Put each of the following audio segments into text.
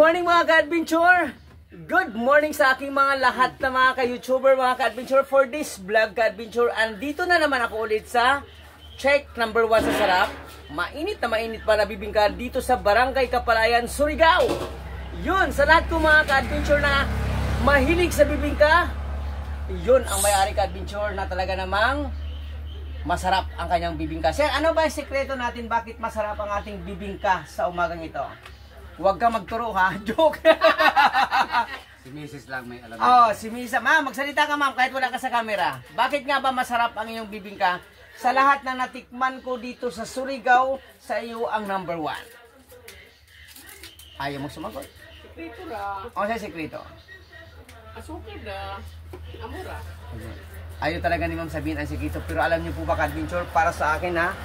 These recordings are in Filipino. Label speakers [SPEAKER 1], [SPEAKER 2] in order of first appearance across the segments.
[SPEAKER 1] morning mga ka-adventure! Good morning sa aking mga lahat na mga ka-YouTuber, mga ka-adventure. For this vlog ka-adventure, andito na naman ako ulit sa check number 1 sa sarap. Mainit pa na bibingka dito sa Barangay Kapalayan, Surigao. Yun, sa lahat ko mga ka-adventure na mahilig sa bibingka, yun ang may-ari ka-adventure na talaga namang masarap ang kanyang bibingka. Sir, ano ba yung sekreto natin bakit masarap ang ating bibingka sa umagang ito? Huwag ka magturo ha, joke.
[SPEAKER 2] Si Mrs. lang may alam.
[SPEAKER 1] Oh, si Misa. Ma'am, magsalita ka ma'am kahit wala ka sa camera. Bakit nga ba masarap ang iyong bibingka? Sa lahat na natikman ko dito sa Surigao, sa iyo ang number 1. Ayaw mo sumagot?
[SPEAKER 3] Sekreto ra.
[SPEAKER 1] O sa sekreto?
[SPEAKER 3] Asukal na. Amura.
[SPEAKER 1] Ayaw talaga ni ma'am sabihin ang sekreto. Pero alam niyo po ba ka-adventure, para sa akin ha,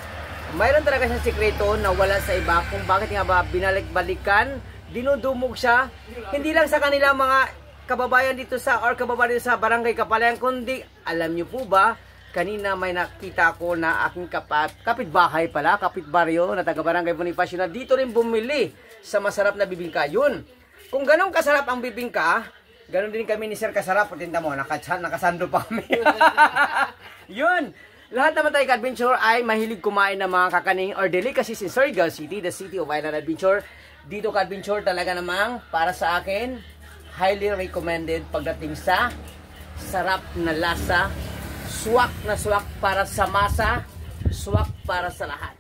[SPEAKER 1] mayroon talaga siyang sekreto na wala sa iba kung bakit nga ba binalik-balikan, dinudumog siya, hindi lang sa kanilang mga kababayan dito sa, or kababayan dito sa Barangay Kapalayan, kundi, alam niyo po ba, kanina may nakita ko na aking kapitbahay pala, kapitbaryo na taga-Barangay Bonifacio na dito rin bumili sa masarap na bibingka. Yun, kung ganun kasarap ang bibingka, ganun din kami ni Sir Kasarap, tinta mo, nakasando pa kami. Yun. Lahat naman tayo ka-adventure ay mahilig kumain ng mga kakaning or delicacies in Surigao City, the city of Island Adventure. Dito ka-adventure talaga namang para sa akin, highly recommended pagdating sa sarap na lasa, swak na swak para sa masa, swak para sa lahat.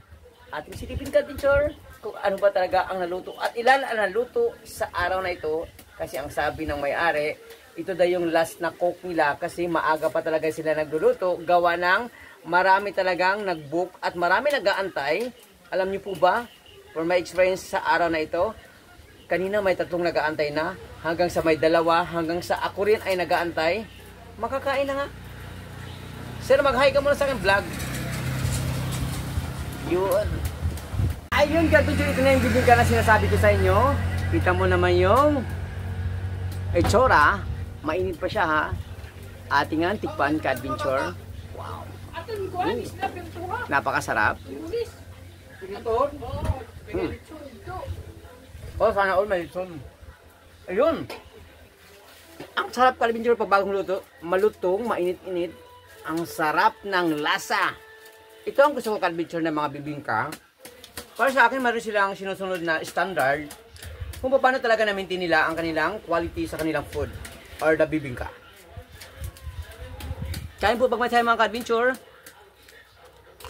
[SPEAKER 1] Ating silipin ka-adventure kung ano ba talaga ang naluto at ilan ang naluto sa araw na ito, kasi ang sabi ng may-ari, ito daw yung last na cook nila kasi maaga pa talaga sila nagluluto, gawa ng marami talagang nag-book at marami nag-aantay. Alam niyo po ba, for my experience sa araw na ito, kanina may 3 nag-aantay na, hanggang sa may 2, hanggang sa ako rin ay nag-aantay. Makakain na nga. Sir, mag-hi ka muna sa aking vlog. Yun. Ayun, ka-adventure, ito na yung bibingka na sinasabi ko sa inyo. Kita mo naman yung itsura. Mainit pa siya ha. Ating nga tikpan, ka-adventure. Wow. Napakasarap. Oh, sana all may lechon. Ayun. Ang sarap ka-adventure pag bagong luto. Malutong, mainit-init. Ang sarap ng lasa. Ito ang gusto ko ka-adventure ng mga bibingka. Para sa akin, meron silang sinusunod na standard kung paano talaga na-maintain nila ang kanilang quality sa kanilang food or the bibingka. Kain po pag may tayo mga ka-adventure.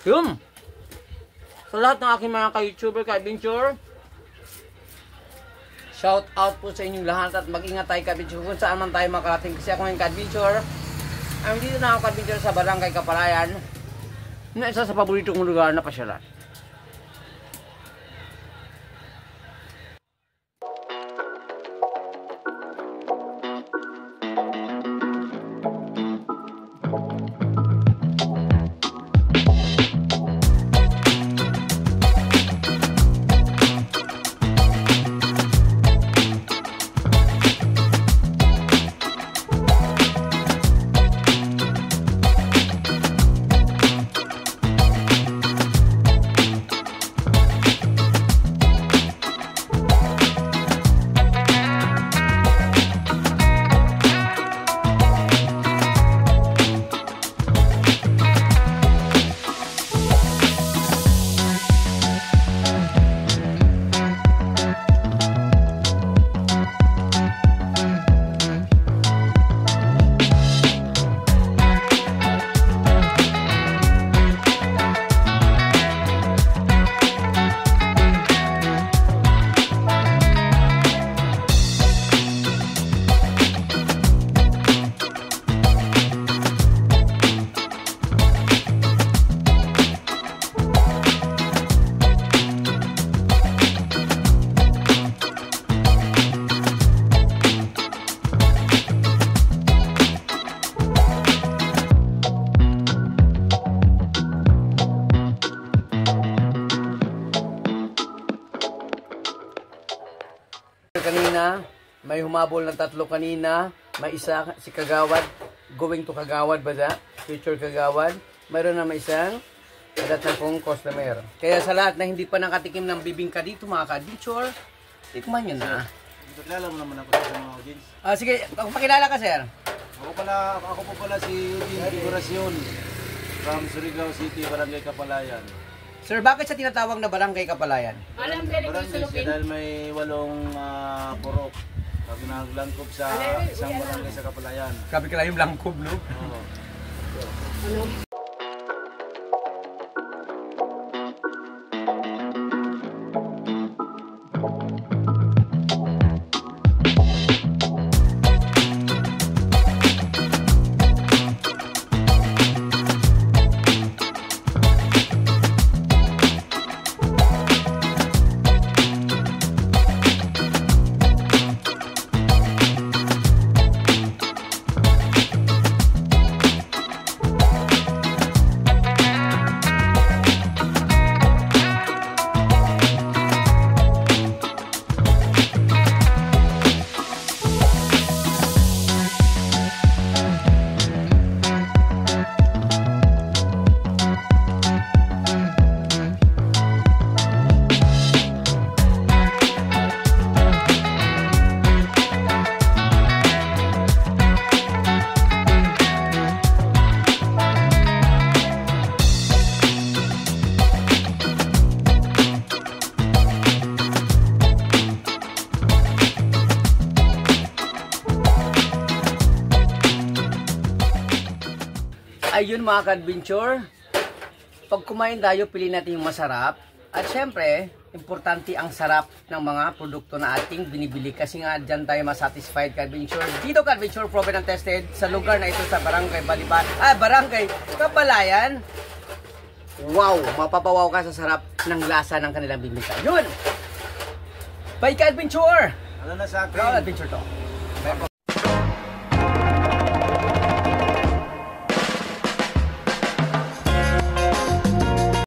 [SPEAKER 1] Yun. Sa lahat ng aking mga ka-YouTuber, ka-adventure, shout out po sa inyong lahat at mag-ingat tayo ka-adventure kung saan man tayo makarating. Kasi ako yung ka-adventure, I'm dito na ako ka-adventure sa Barangay Kapalayan na isa sa paborito kong lugar na pasyalan. Kanina, may humabol ng 3 kanina. May isa, si Kagawad, going to Kagawad ba da? Future Kagawad. Mayroon na may isang Adat na pong customer. Kaya sa lahat na hindi pa nakatikim ng bibingka dito mga ka-adventure, tikman nyo na.
[SPEAKER 4] Kilala mo naman ako sa mga audience.
[SPEAKER 1] Sige, pakilala ka, sir.
[SPEAKER 4] Ako po pala si Eugene Figuracion from Surigao City, Barangay Kapalayan.
[SPEAKER 1] Sir, bakit sa tinatawag na Barangay Kapalayan?
[SPEAKER 3] Alam galing yung
[SPEAKER 4] Barangay siya
[SPEAKER 3] sulupin.
[SPEAKER 4] dahil may 8 purok. Pag naglangkop sa isang barangay sa Kapalayan.
[SPEAKER 1] Grabe ka lang yung langkob, no?
[SPEAKER 4] Oo.
[SPEAKER 3] Ano?
[SPEAKER 1] Ayun mga ka-adventure, pag kumain tayo, pili natin yung masarap. At syempre, importante ang sarap ng mga produkto na ating binibili. Kasi nga, dyan tayo masatisfied ka-adventure. Dito ka-adventure, proven and tested sa lugar na ito sa Barangay Barangay Kapalayan. Wow! Mapapawaw ka sa sarap ng lasa ng kanilang bibita. Yun! Bye ka-adventure!
[SPEAKER 4] Ano na sa akin?
[SPEAKER 1] Proud adventure to.